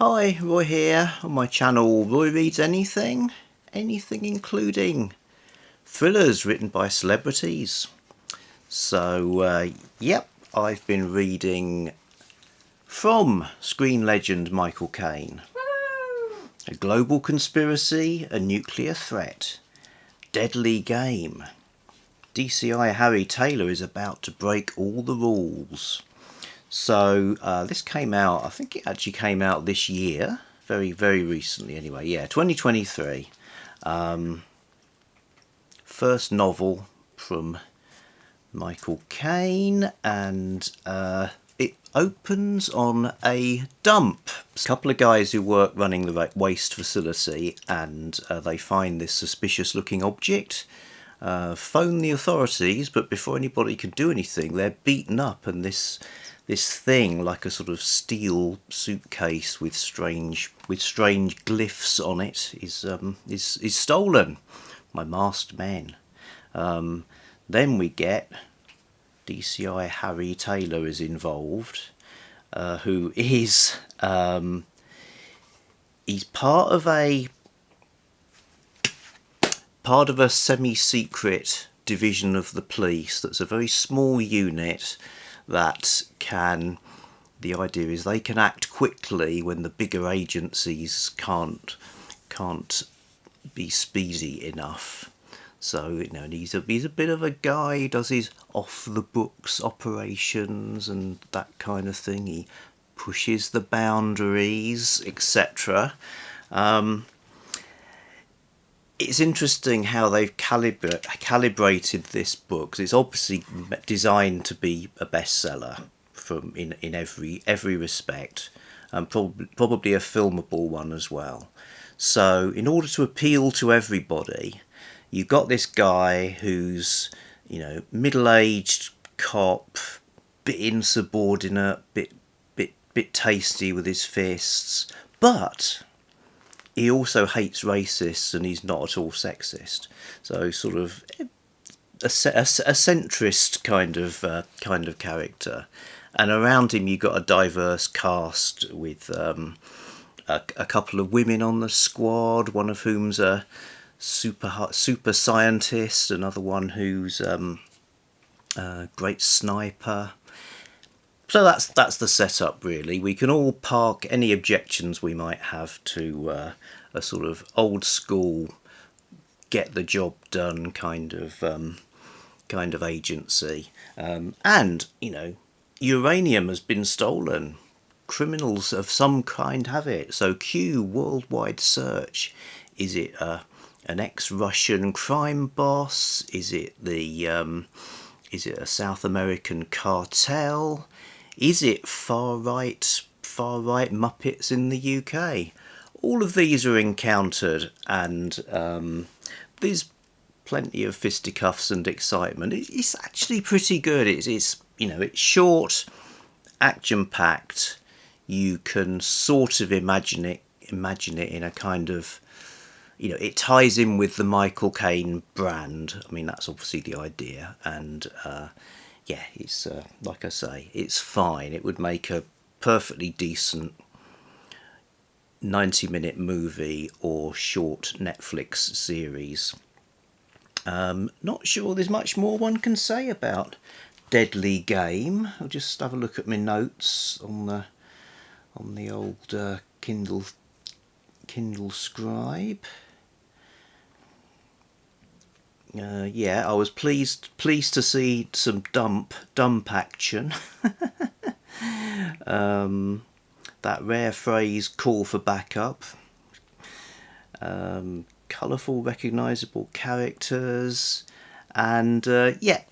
Hi, Roy here on my channel Roy Reads Anything, including thrillers written by celebrities. So, yep, I've been reading from screen legend Michael Caine. A global conspiracy, a nuclear threat, deadly game. DCI Harry Taylor is about to break all the rules. So this came out, I think it actually came out this year, very recently anyway, yeah, 2023. First novel from Michael Caine, and it opens on a dump. A couple of guys who work running the waste facility, and they find this suspicious looking object. Phone the authorities, but before anybody can do anything, they're beaten up, and this thing, like a sort of steel suitcase with strange glyphs on it, is stolen by masked men. Then we get DCI Harry Taylor is involved, who is he's part of a semi-secret division of the police that's a very small unit that the idea is they can act quickly when the bigger agencies can't be speedy enough. So, he's a bit of a guy. He does his off the books operations and that kind of thing. He pushes the boundaries, etc. It's interesting how they've calibrated this book, 'cause it's obviously designed to be a bestseller in every respect, and probably a filmable one as well. So in order to appeal to everybody, you've got this guy who's middle-aged cop, bit insubordinate, bit tasty with his fists, but he also hates racists, and he's not at all sexist. So sort of a centrist kind of character. And around him you've got a diverse cast with a couple of women on the squad, one of whom's a super scientist, another one who's a great sniper. So that's the setup, really. We can all park any objections we might have to a sort of old school, get the job done kind of agency. And uranium has been stolen. Criminals of some kind have it. So cue worldwide search. Is it an ex-Russian crime boss? Is it a South American cartel? Is it far right Muppets in the UK? All of these are encountered, and there's plenty of fisticuffs and excitement. It's actually pretty good. It's short, action-packed. You can sort of imagine it in a kind of, it ties in with the Michael Caine brand. I mean, that's obviously the idea, and yeah, it's like I say, it's fine. It would make a perfectly decent 90-minute movie or short Netflix series. Not sure there's much more one can say about Deadly Game. I'll just have a look at my notes on the old Kindle Scribe. Yeah, I was pleased to see some dump action. That rare phrase, call for backup. Colourful, recognisable characters, and yeah,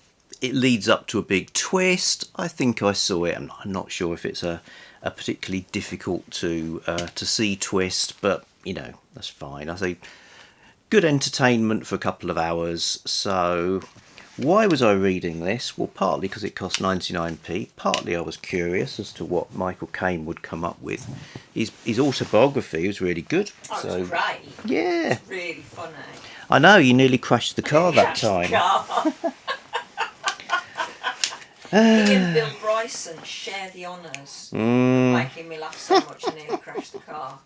it leads up to a big twist. I think I saw it. I'm not sure if it's a particularly difficult to see twist, but that's fine. I say good entertainment for a couple of hours. So why was I reading this? Well, partly because it cost 99p, partly I was curious as to what Michael Caine would come up with. His autobiography was really good. Oh, so it's great. yeah, It's really funny. I know, you nearly crashed the car that time. He and Bill Bryson share the honours of making me laugh so much I nearly crashed the car.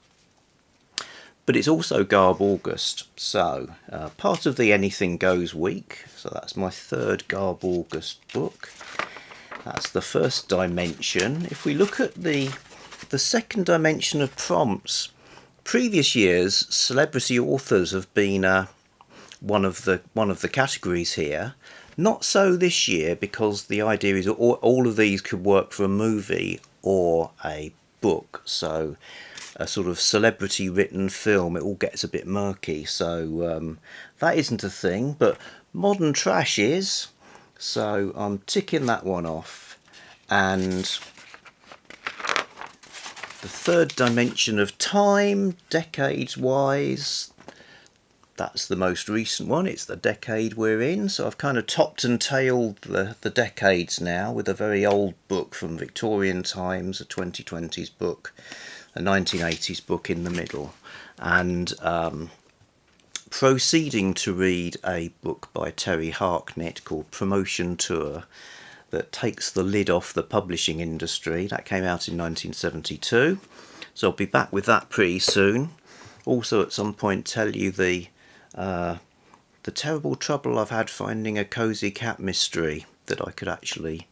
But it's also Garbaugust, so part of the Anything Goes week. So that's my third Garbaugust book. That's the first dimension. If we look at the second dimension of prompts, previous years celebrity authors have been one of the categories here. Not so this year, because the idea is all of these could work for a movie or a book. So a sort of celebrity written film, it all gets a bit murky. So that isn't a thing, but modern trash is. So I'm ticking that one off. And the third dimension of time, decades wise, that's the most recent one. It's the decade we're in. So I've kind of topped and tailed the decades now with a very old book from Victorian times, a 2020s book, a 1980s book in the middle, and proceeding to read a book by Terry Harknett called Promotion Tour, that takes the lid off the publishing industry. That came out in 1972. So I'll be back with that pretty soon. Also at some point tell you the terrible trouble I've had finding a cozy cat mystery that I could actually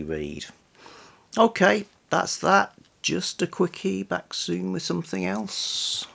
read. Okay, that's that. Just a quickie. Back soon with something else.